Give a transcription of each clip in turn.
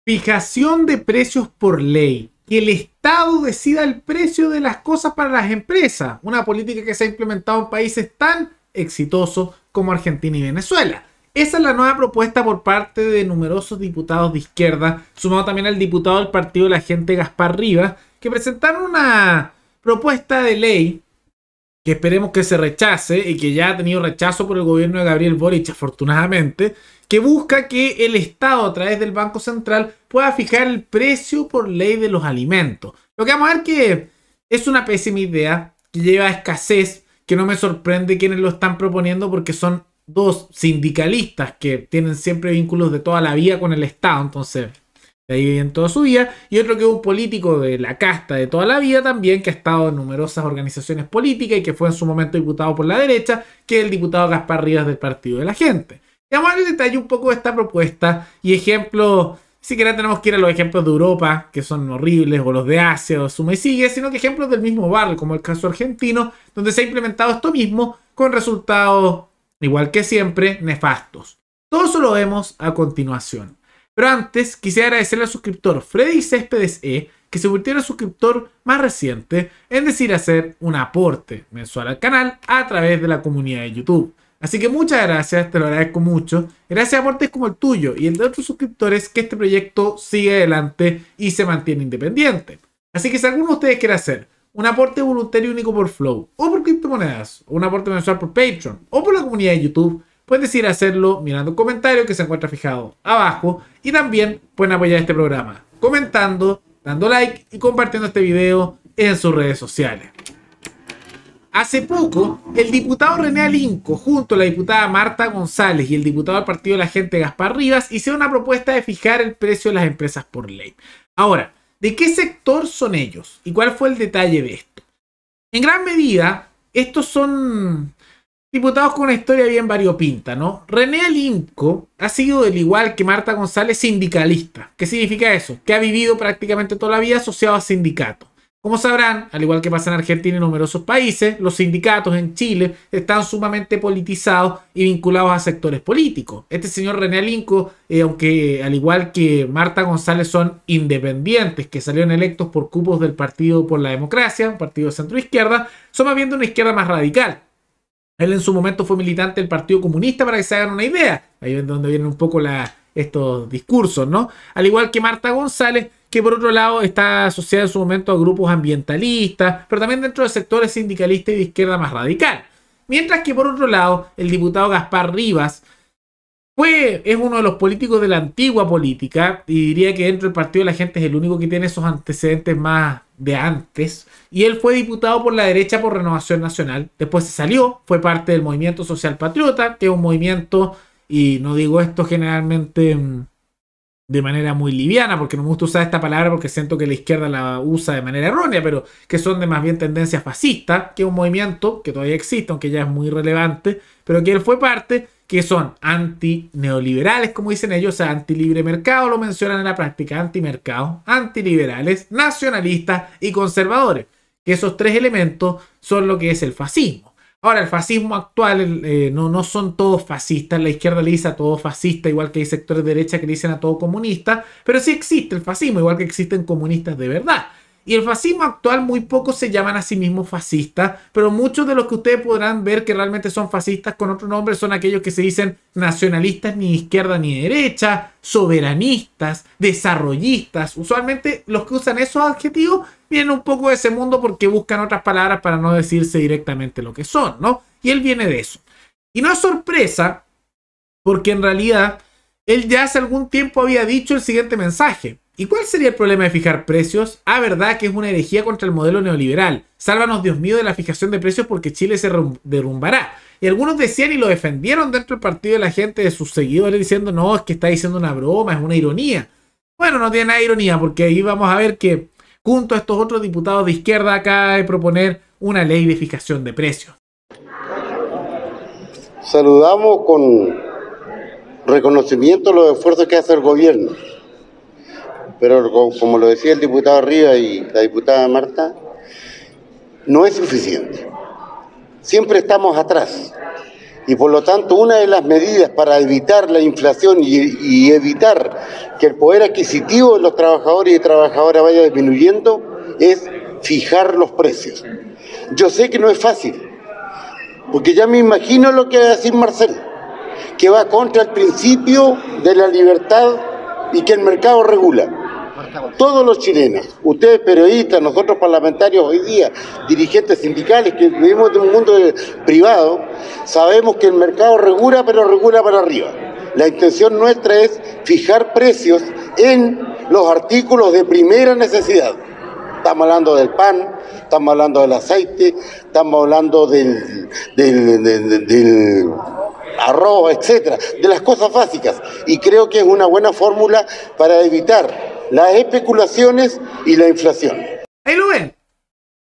Fijación de precios por ley. Que el Estado decida el precio de las cosas para las empresas. Una política que se ha implementado en países tan exitosos como Argentina y Venezuela. Esa es la nueva propuesta por parte de numerosos diputados de izquierda, sumado también al diputado del Partido de la Gente, Gaspar Rivas, que presentaron una propuesta de ley que esperemos que se rechace y que ya ha tenido rechazo por el gobierno de Gabriel Boric, afortunadamente, que busca que el Estado, a través del Banco Central, pueda fijar el precio por ley de los alimentos. Lo que vamos a ver que es una pésima idea, que lleva a escasez, que no me sorprende quienes lo están proponiendo porque son dos sindicalistas que tienen siempre vínculos de toda la vida con el Estado, entonces de ahí viven toda su vida, y otro que es un político de la casta de toda la vida también, que ha estado en numerosas organizaciones políticas y que fue en su momento diputado por la derecha, que es el diputado Gaspar Rivas del Partido de la Gente. Y vamos a ver el detalle un poco de esta propuesta y ejemplos. Si siquiera tenemos que ir a los ejemplos de Europa, que son horribles, o los de Asia, o suma y sigue, sino que ejemplos del mismo barrio, como el caso argentino, donde se ha implementado esto mismo con resultados, igual que siempre, nefastos. Todo eso lo vemos a continuación. Pero antes, quisiera agradecerle al suscriptor Freddy Céspedes E, que se convirtió en el suscriptor más reciente, en decir hacer un aporte mensual al canal a través de la comunidad de YouTube. Así que muchas gracias, te lo agradezco mucho. Gracias a aportes como el tuyo y el de otros suscriptores que este proyecto sigue adelante y se mantiene independiente. Así que si alguno de ustedes quiere hacer un aporte voluntario único por Flow, o por criptomonedas, o un aporte mensual por Patreon, o por la comunidad de YouTube, pueden decidir hacerlo mirando el comentario que se encuentra fijado abajo. Y también pueden apoyar este programa comentando, dando like y compartiendo este video en sus redes sociales. Hace poco, el diputado René Alinco, junto a la diputada Marta González y el diputado del Partido de la Gente, Gaspar Rivas, hicieron una propuesta de fijar el precio de las empresas por ley. Ahora, ¿de qué sector son ellos? ¿Y cuál fue el detalle de esto? En gran medida, estos son diputados con una historia bien variopinta, ¿no? René Alinco ha sido, al igual que Marta González, sindicalista. ¿Qué significa eso? Que ha vivido prácticamente toda la vida asociado a sindicatos. Como sabrán, al igual que pasa en Argentina y numerosos países, los sindicatos en Chile están sumamente politizados y vinculados a sectores políticos. Este señor René Alinco, aunque al igual que Marta González son independientes, que salieron electos por cupos del Partido por la Democracia, un partido de centro-izquierda, son más bien de una izquierda más radical. Él en su momento fue militante del Partido Comunista, para que se hagan una idea. Ahí es donde vienen un poco estos discursos, ¿no? Al igual que Marta González, que por otro lado está asociada en su momento a grupos ambientalistas, pero también dentro de sectores sindicalistas y de izquierda más radical. Mientras que por otro lado, el diputado Gaspar Rivas es uno de los políticos de la antigua política, y diría que dentro del Partido de la Gente es el único que tiene esos antecedentes más de antes, y él fue diputado por la derecha por Renovación Nacional. Después se salió, fue parte del Movimiento Social Patriota, que es un movimiento, y no digo esto generalmente de manera muy liviana, porque no me gusta usar esta palabra porque siento que la izquierda la usa de manera errónea, pero que son de más bien tendencia fascista, que es un movimiento que todavía existe, aunque ya es muy relevante, pero que él fue parte, que son anti-neoliberales, como dicen ellos, o sea, anti-libre mercado, lo mencionan en la práctica, anti-mercado, anti-liberales, nacionalistas y conservadores, que esos tres elementos son lo que es el fascismo. Ahora, el fascismo actual no son todos fascistas. La izquierda le dice a todo fascista, igual que hay sectores de derecha que le dicen a todo comunista, pero sí existe el fascismo, igual que existen comunistas de verdad. Y el fascismo actual, muy pocos se llaman a sí mismos fascistas, pero muchos de los que ustedes podrán ver que realmente son fascistas con otro nombre son aquellos que se dicen nacionalistas ni de izquierda ni de derecha, soberanistas, desarrollistas. Usualmente los que usan esos adjetivos vienen un poco de ese mundo porque buscan otras palabras para no decirse directamente lo que son, ¿no? Y él viene de eso. Y no es sorpresa, porque en realidad él ya hace algún tiempo había dicho el siguiente mensaje. ¿Y cuál sería el problema de fijar precios? Ah, verdad que es una herejía contra el modelo neoliberal. Sálvanos, Dios mío, de la fijación de precios porque Chile se derrumbará. Y algunos decían y lo defendieron dentro del Partido de la Gente, de sus seguidores, diciendo, no, es que está diciendo una broma, es una ironía. Bueno, no tiene nada de ironía, porque ahí vamos a ver que junto a estos otros diputados de izquierda acaba de proponer una ley de fijación de precios. Saludamos con reconocimiento los esfuerzos que hace el gobierno. Pero como lo decía el diputado Rivas y la diputada Marta, no es suficiente. Siempre estamos atrás. Y por lo tanto, una de las medidas para evitar la inflación y evitar que el poder adquisitivo de los trabajadores y trabajadoras vaya disminuyendo es fijar los precios. Yo sé que no es fácil, porque ya me imagino lo que va a decir Marcel, que va contra el principio de la libertad y que el mercado regula. Todos los chilenos, ustedes periodistas, nosotros parlamentarios hoy día, dirigentes sindicales que vivimos de un mundo privado, sabemos que el mercado regula, pero regula para arriba. La intención nuestra es fijar precios en los artículos de primera necesidad. Estamos hablando del pan, estamos hablando del aceite, estamos hablando del arroz, etcétera, de las cosas básicas. Y creo que es una buena fórmula para evitar las especulaciones y la inflación. Ahí lo ven.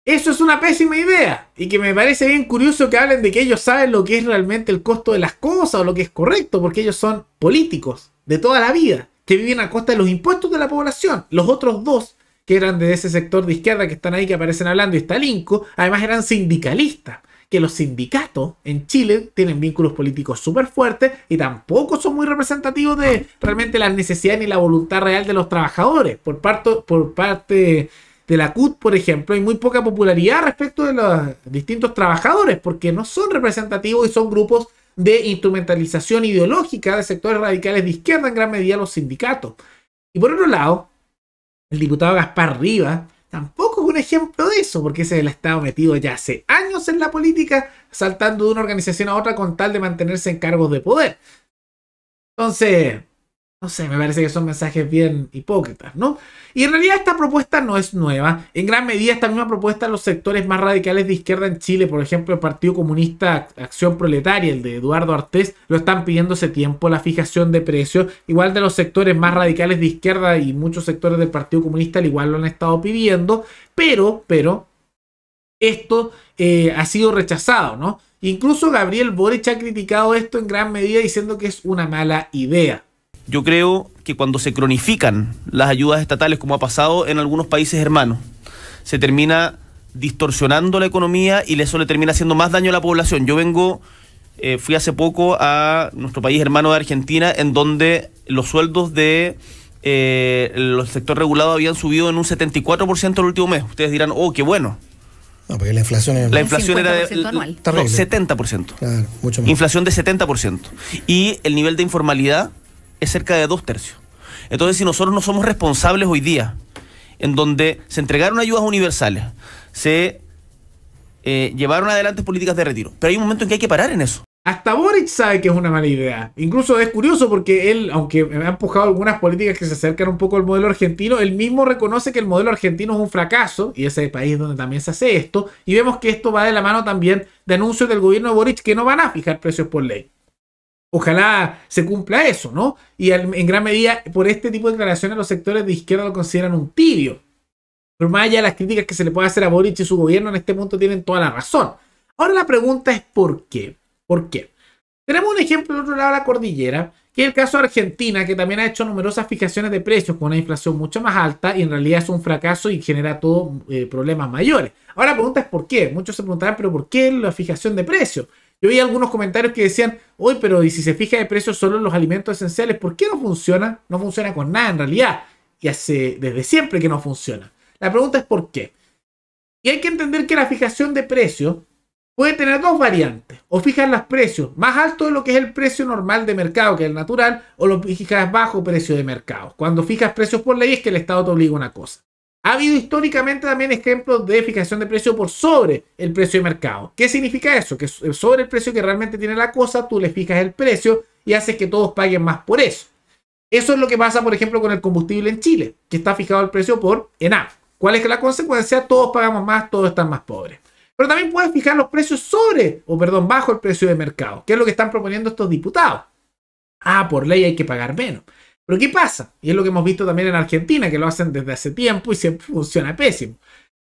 Eso es una pésima idea. Y que me parece bien curioso que hablen de que ellos saben lo que es realmente el costo de las cosas o lo que es correcto, porque ellos son políticos de toda la vida, que viven a costa de los impuestos de la población. Los otros dos, que eran de ese sector de izquierda que están ahí, que aparecen hablando, y está Linco, además eran sindicalistas. Que los sindicatos en Chile tienen vínculos políticos súper fuertes y tampoco son muy representativos de realmente las necesidades ni la voluntad real de los trabajadores. Por parte de la CUT, por ejemplo, hay muy poca popularidad respecto de los distintos trabajadores porque no son representativos y son grupos de instrumentalización ideológica de sectores radicales de izquierda, en gran medida los sindicatos. Y por otro lado, el diputado Gaspar Rivas tampoco es un ejemplo de eso, porque ese ha estado metido ya hace años en la política, saltando de una organización a otra con tal de mantenerse en cargos de poder. Entonces, no sé, me parece que son mensajes bien hipócritas, ¿no? Y en realidad esta propuesta no es nueva. En gran medida esta misma propuesta los sectores más radicales de izquierda en Chile, por ejemplo el Partido Comunista Acción Proletaria, el de Eduardo Artés, lo están pidiendo hace tiempo, la fijación de precios. Igual de los sectores más radicales de izquierda y muchos sectores del Partido Comunista al igual lo han estado pidiendo, pero esto ha sido rechazado, ¿no? Incluso Gabriel Boric ha criticado esto en gran medida diciendo que es una mala idea. Yo creo que cuando se cronifican las ayudas estatales, como ha pasado en algunos países hermanos, se termina distorsionando la economía y eso le termina haciendo más daño a la población. Yo fui hace poco a nuestro país hermano de Argentina, en donde los sueldos de los sector regulado habían subido en un 74% el último mes. Ustedes dirán, oh, qué bueno. No, porque la inflación era de 70%. Claro, mucho más. Inflación de 70%. Y el nivel de informalidad es cerca de 2/3. Entonces, si nosotros no somos responsables hoy día, en donde se entregaron ayudas universales, se llevaron adelante políticas de retiro, pero hay un momento en que hay que parar en eso. Hasta Boric sabe que es una mala idea. Incluso es curioso porque él, aunque me ha empujado algunas políticas que se acercan un poco al modelo argentino, él mismo reconoce que el modelo argentino es un fracaso, y ese es el país donde también se hace esto, y vemos que esto va de la mano también de anuncios del gobierno de Boric que no van a fijar precios por ley. Ojalá se cumpla eso, ¿no? Y en gran medida, por este tipo de declaraciones, los sectores de izquierda lo consideran un tibio. Pero más allá de las críticas que se le puede hacer a Boric y su gobierno, en este punto tienen toda la razón. Ahora la pregunta es ¿por qué? ¿Por qué? Tenemos un ejemplo del otro lado de la cordillera, que es el caso de Argentina, que también ha hecho numerosas fijaciones de precios con una inflación mucho más alta y en realidad es un fracaso y genera todo problemas mayores. Ahora la pregunta es ¿por qué? Muchos se preguntarán, ¿pero por qué la fijación de precios? Yo vi algunos comentarios que decían, oye, pero ¿y si se fija de precios solo en los alimentos esenciales? ¿Por qué no funciona? No funciona con nada en realidad. Y desde siempre que no funciona. La pregunta es ¿por qué? Y hay que entender que la fijación de precios puede tener dos variantes. O fijar los precios más altos de lo que es el precio normal de mercado, que es el natural, o lo fijas bajo precio de mercado. Cuando fijas precios por ley es que el Estado te obliga a una cosa. Ha habido históricamente también ejemplos de fijación de precio por sobre el precio de mercado. ¿Qué significa eso? Que sobre el precio que realmente tiene la cosa, tú le fijas el precio y haces que todos paguen más por eso. Eso es lo que pasa, por ejemplo, con el combustible en Chile, que está fijado el precio por ENAP. ¿Cuál es la consecuencia? Todos pagamos más, todos están más pobres. Pero también puedes fijar los precios bajo el precio de mercado, que es lo que están proponiendo estos diputados. Ah, por ley hay que pagar menos. Pero ¿qué pasa? Y es lo que hemos visto también en Argentina, que lo hacen desde hace tiempo y siempre funciona pésimo.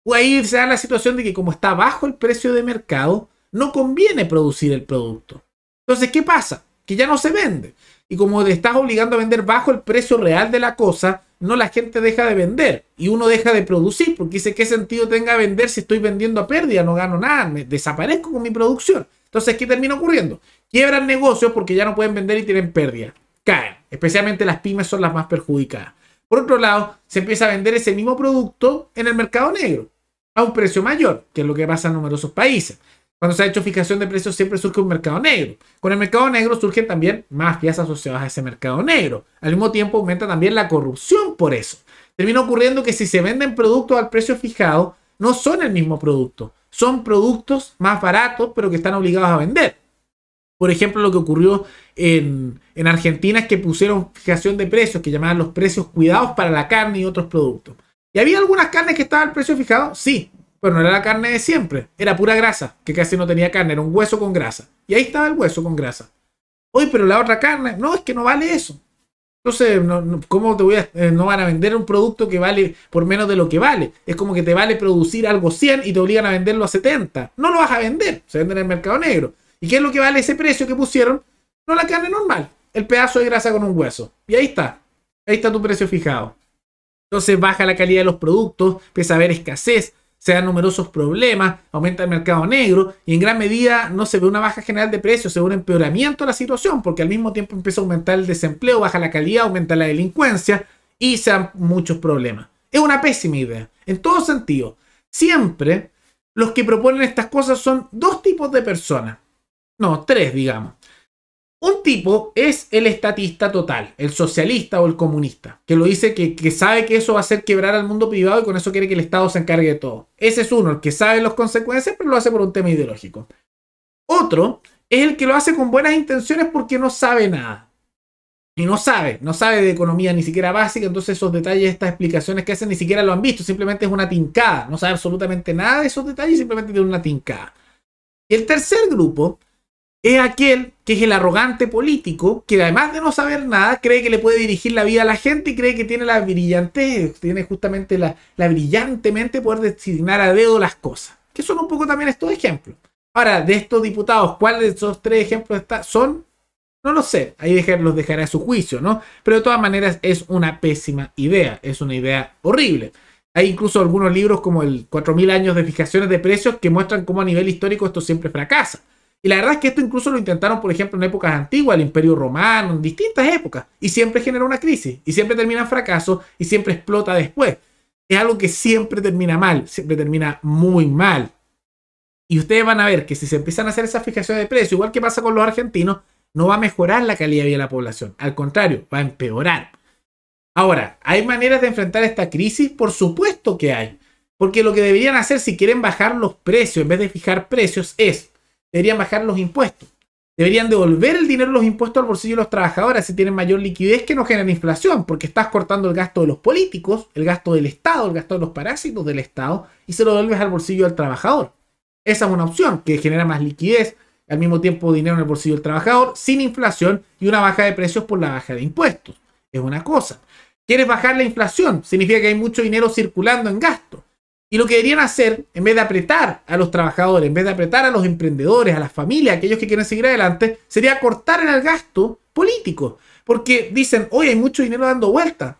Pues ahí se da la situación de que como está bajo el precio de mercado, no conviene producir el producto. Entonces, ¿qué pasa? Que ya no se vende. Y como te estás obligando a vender bajo el precio real de la cosa, no, la gente deja de vender y uno deja de producir, porque dice, ¿qué sentido tenga vender si estoy vendiendo a pérdida? No gano nada, me desaparezco con mi producción. Entonces, ¿qué termina ocurriendo? Quiebran negocios porque ya no pueden vender y tienen pérdida. Caen. Especialmente las pymes son las más perjudicadas. Por otro lado, se empieza a vender ese mismo producto en el mercado negro a un precio mayor, que es lo que pasa en numerosos países. Cuando se ha hecho fijación de precios siempre surge un mercado negro. Con el mercado negro surgen también mafias asociadas a ese mercado negro. Al mismo tiempo aumenta también la corrupción por eso. Termina ocurriendo que si se venden productos al precio fijado, no son el mismo producto. Son productos más baratos, pero que están obligados a vender. Por ejemplo, lo que ocurrió en Argentina es que pusieron fijación de precios que llamaban los precios cuidados para la carne y otros productos. ¿Y había algunas carnes que estaban al precio fijado? Sí, pero no era la carne de siempre. Era pura grasa, que casi no tenía carne, era un hueso con grasa. Y ahí estaba el hueso con grasa. Oye, pero la otra carne, no, es que no vale eso. Entonces, ¿cómo no van a vender un producto que vale por menos de lo que vale? Es como que te vale producir algo 100 y te obligan a venderlo a 70. No lo vas a vender, se vende en el mercado negro. ¿Y qué es lo que vale ese precio que pusieron? No la carne normal, el pedazo de grasa con un hueso. Y ahí está tu precio fijado. Entonces baja la calidad de los productos, empieza a haber escasez, se dan numerosos problemas, aumenta el mercado negro y en gran medida no se ve una baja general de precios, se ve un empeoramiento de la situación porque al mismo tiempo empieza a aumentar el desempleo, baja la calidad, aumenta la delincuencia y se dan muchos problemas. Es una pésima idea, en todo sentido. Siempre los que proponen estas cosas son dos tipos de personas. No, tres, digamos. Un tipo es el estatista total, el socialista o el comunista, que lo dice que sabe que eso va a hacer quebrar al mundo privado y con eso quiere que el Estado se encargue de todo. Ese es uno, el que sabe las consecuencias, pero lo hace por un tema ideológico. Otro es el que lo hace con buenas intenciones porque no sabe nada. Y no sabe de economía ni siquiera básica, entonces esos detalles, estas explicaciones que hacen ni siquiera lo han visto, simplemente es una tincada. No sabe absolutamente nada de esos detalles, simplemente tiene una tincada. Y el tercer grupo es aquel que es el arrogante político, que además de no saber nada, cree que le puede dirigir la vida a la gente y cree que tiene la brillantez, tiene justamente la brillantemente poder designar a dedo las cosas. Que son un poco también estos ejemplos. Ahora, de estos diputados, ¿cuáles de esos tres ejemplos son? No lo sé, ahí los dejaré a su juicio, ¿no? Pero de todas maneras es una pésima idea, es una idea horrible. Hay incluso algunos libros como el 4000 años de fijaciones de precios que muestran cómo a nivel histórico esto siempre fracasa. Y la verdad es que esto incluso lo intentaron, por ejemplo, en épocas antiguas, el Imperio Romano, en distintas épocas, y siempre genera una crisis, y siempre termina en fracaso, y siempre explota después. Es algo que siempre termina mal, siempre termina muy mal. Y ustedes van a ver que si se empiezan a hacer esas fijaciones de precio, igual que pasa con los argentinos, no va a mejorar la calidad de vida de la población. Al contrario, va a empeorar. Ahora, ¿hay maneras de enfrentar esta crisis? Por supuesto que hay. Porque lo que deberían hacer si quieren bajar los precios, en vez de fijar precios, deberían bajar los impuestos. Deberían devolver el dinero de los impuestos al bolsillo de los trabajadores si tienen mayor liquidez que no genera inflación, porque estás cortando el gasto de los políticos, el gasto del Estado, el gasto de los parásitos del Estado y se lo devuelves al bolsillo del trabajador. Esa es una opción que genera más liquidez, al mismo tiempo dinero en el bolsillo del trabajador, sin inflación y una baja de precios por la baja de impuestos. Es una cosa. ¿Quieres bajar la inflación? Significa que hay mucho dinero circulando en gasto. Y lo que deberían hacer, en vez de apretar a los trabajadores, en vez de apretar a los emprendedores, a las familias, aquellos que quieren seguir adelante, sería cortar en el gasto político. Porque dicen, hoy hay mucho dinero dando vuelta.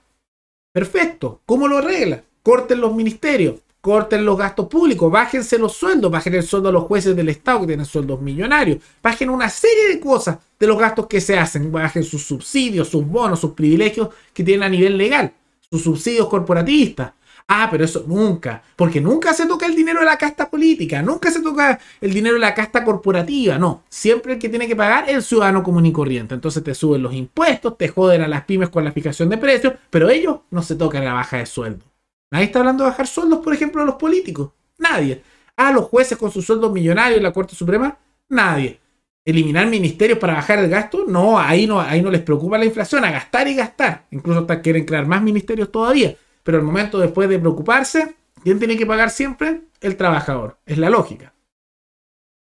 Perfecto. ¿Cómo lo arreglan? Corten los ministerios, corten los gastos públicos, bájense los sueldos, bajen el sueldo a los jueces del Estado que tienen sueldos millonarios, bajen una serie de cosas de los gastos que se hacen, bajen sus subsidios, sus bonos, sus privilegios que tienen a nivel legal, sus subsidios corporativistas. Ah, pero eso nunca, porque nunca se toca el dinero de la casta política, nunca se toca el dinero de la casta corporativa, no. Siempre el que tiene que pagar es el ciudadano común y corriente. Entonces te suben los impuestos, te joden a las pymes con la fijación de precios, pero ellos no se tocan la baja de sueldo. Nadie está hablando de bajar sueldos, por ejemplo, de los políticos. Nadie. Ah, los jueces con sus sueldos millonarios en la Corte Suprema. Nadie. ¿Eliminar ministerios para bajar el gasto? No, ahí no les preocupa la inflación, a gastar y gastar. Incluso hasta quieren crear más ministerios todavía. Pero al momento después de preocuparse, ¿quién tiene que pagar siempre? El trabajador. Es la lógica.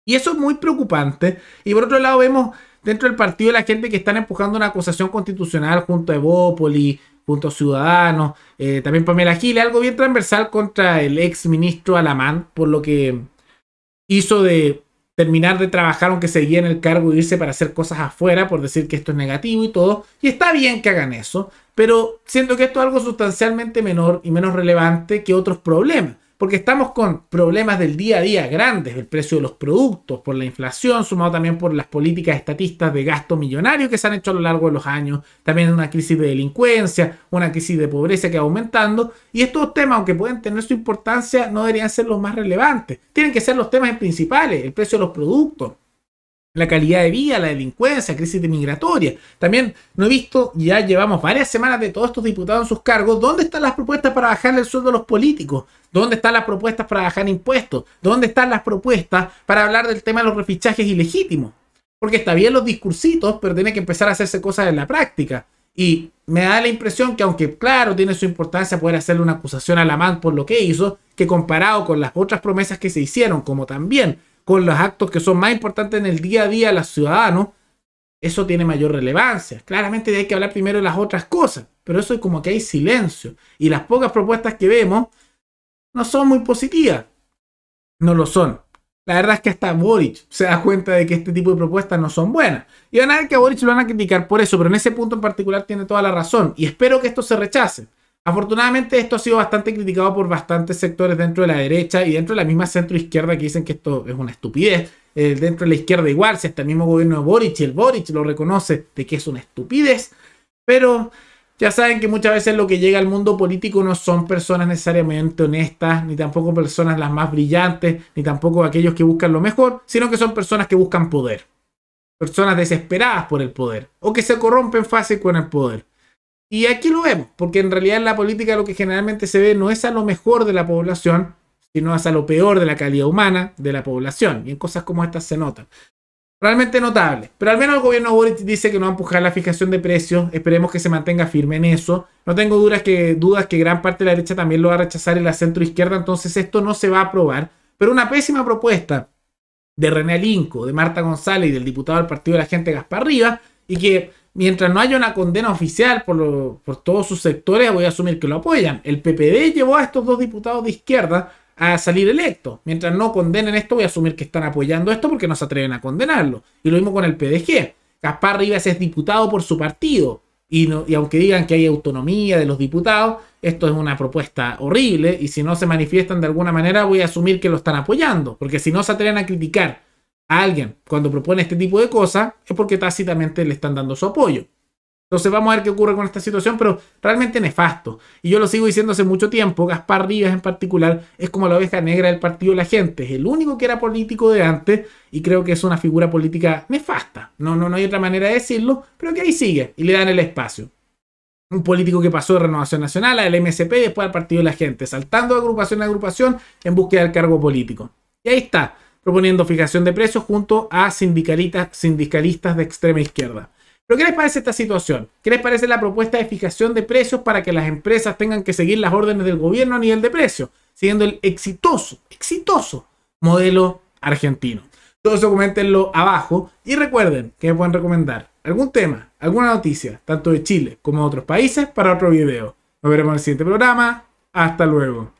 Y eso es muy preocupante. Y por otro lado vemos dentro del partido la gente que están empujando una acusación constitucional junto a Evópoli, junto a Ciudadanos, también Pamela Giles, algo bien transversal contra el ex ministro Alamán, por lo que hizo de terminar de trabajar aunque seguía en el cargo e irse para hacer cosas afuera, por decir que esto es negativo y todo. Y está bien que hagan eso, pero siento que esto es algo sustancialmente menor y menos relevante que otros problemas. porque estamos con problemas del día a día grandes, del precio de los productos, por la inflación, sumado también por las políticas estatistas de gasto millonario que se han hecho a lo largo de los años, también una crisis de delincuencia, una crisis de pobreza que va aumentando, y estos temas, aunque pueden tener su importancia, no deberían ser los más relevantes. Tienen que ser los temas principales, el precio de los productos, la calidad de vida, la delincuencia, crisis migratoria. También no he visto, ya llevamos varias semanas de todos estos diputados en sus cargos, ¿dónde están las propuestas para bajarle el sueldo a los políticos? ¿Dónde están las propuestas para bajar impuestos? ¿Dónde están las propuestas para hablar del tema de los refichajes ilegítimos? Porque está bien los discursitos, pero tiene que empezar a hacerse cosas en la práctica. Y me da la impresión que, aunque claro tiene su importancia poder hacerle una acusación a Lamán por lo que hizo, que comparado con las otras promesas que se hicieron, como también con los actos que son más importantes en el día a día de los ciudadanos, eso tiene mayor relevancia. Claramente hay que hablar primero de las otras cosas, pero eso es como que hay silencio. Y las pocas propuestas que vemos no son muy positivas. No lo son. La verdad es que hasta Boric se da cuenta de que este tipo de propuestas no son buenas. Y van a ver que a Boric lo van a criticar por eso, pero en ese punto en particular tiene toda la razón. Y espero que esto se rechace. Afortunadamente esto ha sido bastante criticado por bastantes sectores dentro de la derecha y dentro de la misma centro-izquierda que dicen que esto es una estupidez. Dentro de la izquierda igual, si hasta el mismo gobierno de Boric y el Boric lo reconoce de que es una estupidez. Pero ya saben que muchas veces lo que llega al mundo político no son personas necesariamente honestas, ni tampoco personas las más brillantes, ni tampoco aquellos que buscan lo mejor, sino que son personas que buscan poder. Personas desesperadas por el poder o que se corrompen fácil con el poder. Y aquí lo vemos, porque en realidad en la política lo que generalmente se ve no es a lo mejor de la población, sino es a lo peor de la calidad humana de la población. Y en cosas como estas se notan. Realmente notable. Pero al menos el gobierno de Boric dice que no va a empujar la fijación de precios. Esperemos que se mantenga firme en eso. No tengo dudas que gran parte de la derecha también lo va a rechazar en la centroizquierda. Entonces esto no se va a aprobar. Pero una pésima propuesta de René Alinco, de Marta González y del diputado del Partido de la Gente Gaspar Rivas, y que mientras no haya una condena oficial por todos sus sectores, voy a asumir que lo apoyan. El PPD llevó a estos dos diputados de izquierda a salir electos. Mientras no condenen esto, voy a asumir que están apoyando esto porque no se atreven a condenarlo. Y lo mismo con el PDG. Gaspar Rivas es diputado por su partido. Y aunque digan que hay autonomía de los diputados, esto es una propuesta horrible. Y si no se manifiestan de alguna manera, voy a asumir que lo están apoyando. Porque si no se atreven a criticar a alguien cuando propone este tipo de cosas, es porque tácitamente le están dando su apoyo. Entonces vamos a ver qué ocurre con esta situación, pero realmente nefasto. Y yo lo sigo diciendo hace mucho tiempo, Gaspar Rivas en particular es como la oveja negra del Partido de la Gente. Es el único que era político de antes y creo que es una figura política nefasta. No hay otra manera de decirlo, pero que ahí sigue y le dan el espacio. Un político que pasó de Renovación Nacional al MSP y después al Partido de la Gente, saltando de agrupación a agrupación en búsqueda del cargo político. Y ahí está, proponiendo fijación de precios junto a sindicalistas de extrema izquierda. ¿Pero qué les parece esta situación? ¿Qué les parece la propuesta de fijación de precios para que las empresas tengan que seguir las órdenes del gobierno a nivel de precio? Siguiendo el exitoso modelo argentino. Todo eso coméntenlo abajo y recuerden que me pueden recomendar algún tema, alguna noticia, tanto de Chile como de otros países, para otro video. Nos veremos en el siguiente programa. Hasta luego.